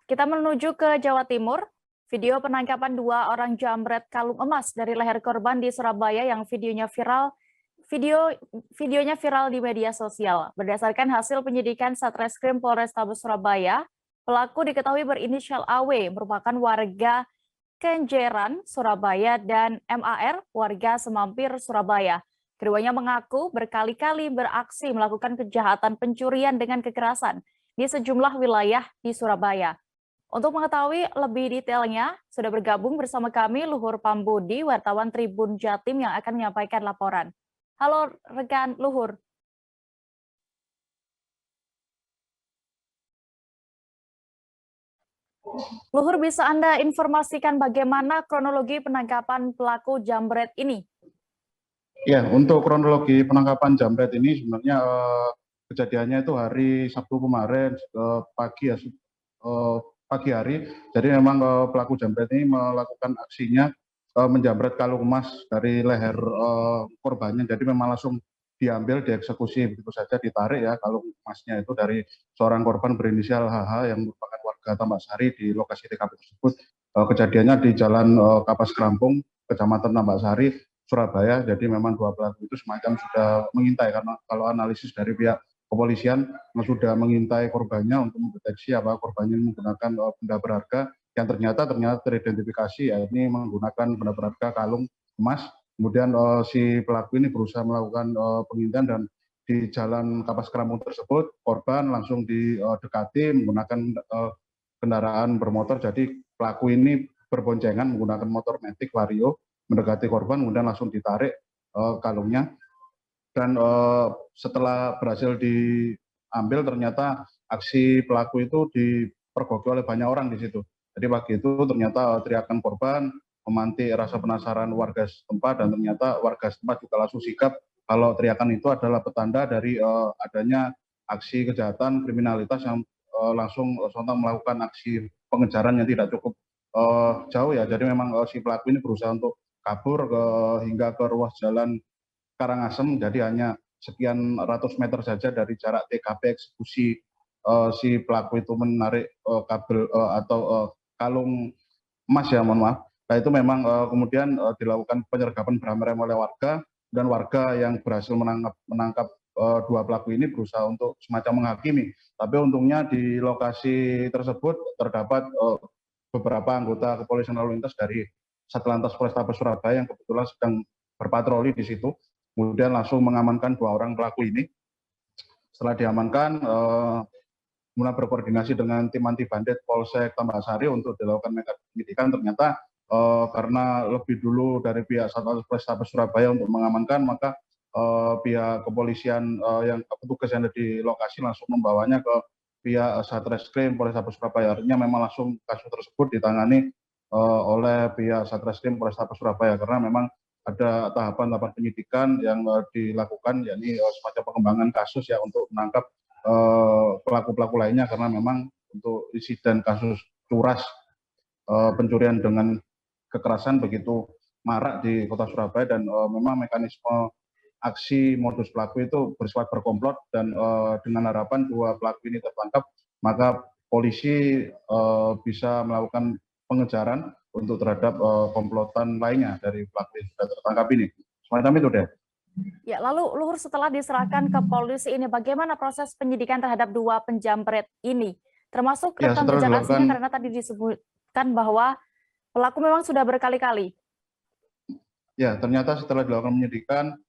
Kita menuju ke Jawa Timur. Video penangkapan dua orang jambret kalung emas dari leher korban di Surabaya yang videonya viral di media sosial. Berdasarkan hasil penyidikan Satreskrim Polrestabes Surabaya, pelaku diketahui berinisial AW, merupakan warga Kenjeran, Surabaya, dan MAR, warga Semampir, Surabaya. Keduanya mengaku berkali-kali beraksi melakukan kejahatan pencurian dengan kekerasan di sejumlah wilayah di Surabaya. Untuk mengetahui lebih detailnya, sudah bergabung bersama kami Luhur Pambudi, wartawan Tribun Jatim yang akan menyampaikan laporan. Halo rekan Luhur. Luhur, bisa Anda informasikan bagaimana kronologi penangkapan pelaku jambret ini? Ya, untuk kronologi penangkapan jambret ini sebenarnya kejadiannya itu hari Sabtu kemarin pagi hari. Jadi memang pelaku jambret ini melakukan aksinya menjambret kalung emas dari leher korbannya. Jadi memang langsung diambil, dieksekusi begitu saja, ditarik ya kalung emasnya itu dari seorang korban berinisial HH yang merupakan warga Tambak Sari di lokasi TKP tersebut. Kejadiannya di Jalan Kapas Kerampung, Kecamatan Tambak Sari, Surabaya. Jadi memang dua pelaku itu semacam sudah mengintai, karena kalau analisis dari pihak kepolisian sudah mengintai korbannya untuk mendeteksi apa korbannya menggunakan benda berharga yang ternyata teridentifikasi, ya ini menggunakan benda berharga kalung emas. Kemudian si pelaku ini berusaha melakukan pengintaian, dan di Jalan Kapas Kerampung tersebut korban langsung didekati menggunakan kendaraan bermotor. Jadi pelaku ini berboncengan menggunakan motor Matic Vario mendekati korban, kemudian langsung ditarik kalungnya. Dan setelah berhasil diambil, ternyata aksi pelaku itu dipergoki oleh banyak orang di situ. Jadi pagi itu ternyata teriakan korban memantik rasa penasaran warga setempat, dan ternyata warga setempat juga langsung sikap kalau teriakan itu adalah petanda dari adanya aksi kejahatan kriminalitas yang langsung sontak melakukan aksi pengejaran yang tidak cukup jauh ya. Jadi memang si pelaku ini berusaha untuk kabur hingga ke ruas jalan Karangasem. Jadi hanya sekian ratus meter saja dari jarak TKP eksekusi si pelaku itu menarik kabel atau kalung emas ya, mohon maaf. Nah itu memang kemudian dilakukan penyergapan beram-rem oleh warga, dan warga yang berhasil menangkap dua pelaku ini berusaha untuk semacam menghakimi. Tapi untungnya di lokasi tersebut terdapat beberapa anggota kepolisian lalu lintas dari Satlantas Polrestabes Surabaya yang kebetulan sedang berpatroli di situ. Kemudian langsung mengamankan dua orang pelaku ini. Setelah diamankan, mulai berkoordinasi dengan tim anti bandit Polsek Tambak Sari untuk dilakukan penyidikan. Ternyata karena lebih dulu dari pihak Satlantas Polrestabes Surabaya untuk mengamankan, maka pihak kepolisian yang petugas yang ada di lokasi langsung membawanya ke pihak Satreskrim Polrestabes Surabaya. Artinya memang langsung kasus tersebut ditangani oleh pihak Satreskrim Polrestabes Surabaya, karena memang ada tahapan-tahapan penyidikan yang dilakukan, yakni semacam pengembangan kasus ya untuk menangkap pelaku-pelaku lainnya, karena memang untuk insiden kasus curas pencurian dengan kekerasan begitu marak di kota Surabaya, dan memang mekanisme aksi modus pelaku itu bersifat berkomplot, dan dengan harapan dua pelaku ini tertangkap, maka polisi bisa melakukan pengejaran untuk terhadap komplotan lainnya dari pelaku yang sudah tertangkap ini. Semacam itu deh. Ya, lalu Luhur, setelah diserahkan ke polisi ini, bagaimana proses penyidikan terhadap dua penjambret ini? Termasuk rekam jejak aslinya, karena tadi disebutkan bahwa pelaku memang sudah berkali-kali. Ya, ternyata setelah dilakukan penyidikan,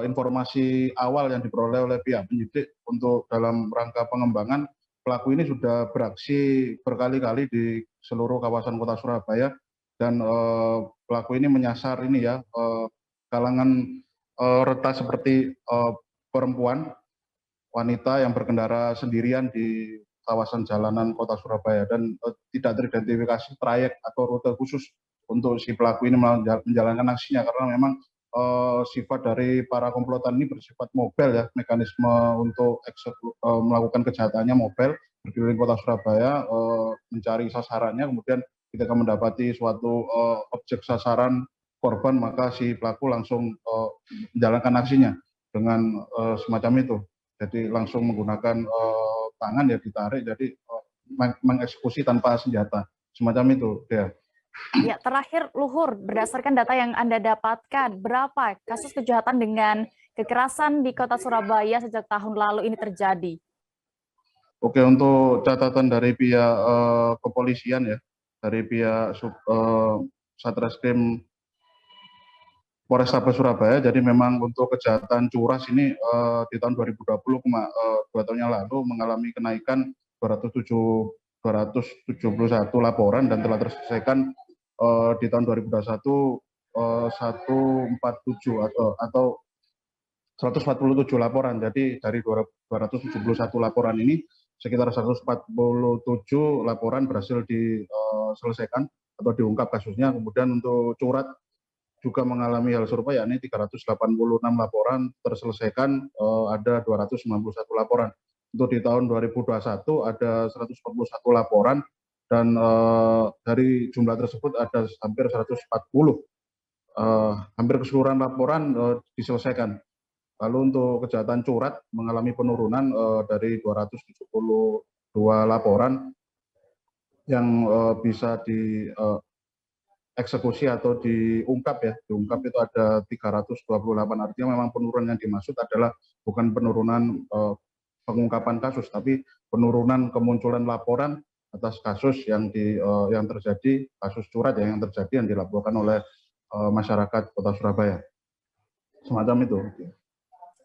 informasi awal yang diperoleh oleh pihak penyidik untuk dalam rangka pengembangan, pelaku ini sudah beraksi berkali-kali di seluruh kawasan kota Surabaya, dan pelaku ini menyasar ini ya kalangan retas seperti perempuan, wanita yang berkendara sendirian di kawasan jalanan kota Surabaya, dan tidak teridentifikasi trayek atau rute khusus untuk si pelaku ini menjalankan aksinya, karena memang sifat dari para komplotan ini bersifat mobile ya, mekanisme untuk melakukan kejahatannya mobile, berkeliling kota Surabaya mencari sasarannya. Kemudian ketika mendapati suatu objek sasaran korban, maka si pelaku langsung menjalankan aksinya dengan semacam itu. Jadi langsung menggunakan tangan ya, ditarik, jadi mengeksekusi tanpa senjata, semacam itu, ya. Ya, terakhir Luhur, berdasarkan data yang Anda dapatkan, berapa kasus kejahatan dengan kekerasan di kota Surabaya sejak tahun lalu ini terjadi? Oke, untuk catatan dari pihak kepolisian ya, dari pihak Satreskrim Polrestabes Surabaya, jadi memang untuk kejahatan curas ini di tahun 2020, 2 tahun yang lalu mengalami kenaikan 271 laporan dan telah terselesaikan di tahun 2021 147 atau 147 laporan. Jadi dari 271 laporan ini sekitar 147 laporan berhasil diselesaikan atau diungkap kasusnya. Kemudian untuk curat juga mengalami hal serupa, yakni 386 laporan terselesaikan, ada 291 laporan. Untuk di tahun 2021 ada 141 laporan dan dari jumlah tersebut ada hampir 140, hampir keseluruhan laporan diselesaikan. Lalu untuk kejahatan curat mengalami penurunan dari 272 laporan yang bisa dieksekusi atau diungkap ya. Diungkap itu ada 328, artinya memang penurunan yang dimaksud adalah bukan penurunan pengungkapan kasus, tapi penurunan kemunculan laporan atas kasus yang terjadi, kasus curat yang terjadi yang dilaporkan oleh masyarakat Kota Surabaya. Semacam itu.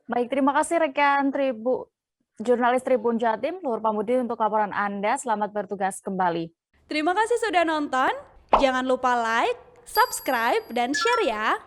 Baik, terima kasih rekan jurnalis Tribun Jatim, Luhur Pambudi untuk laporan Anda. Selamat bertugas kembali. Terima kasih sudah nonton. Jangan lupa like, subscribe, dan share ya.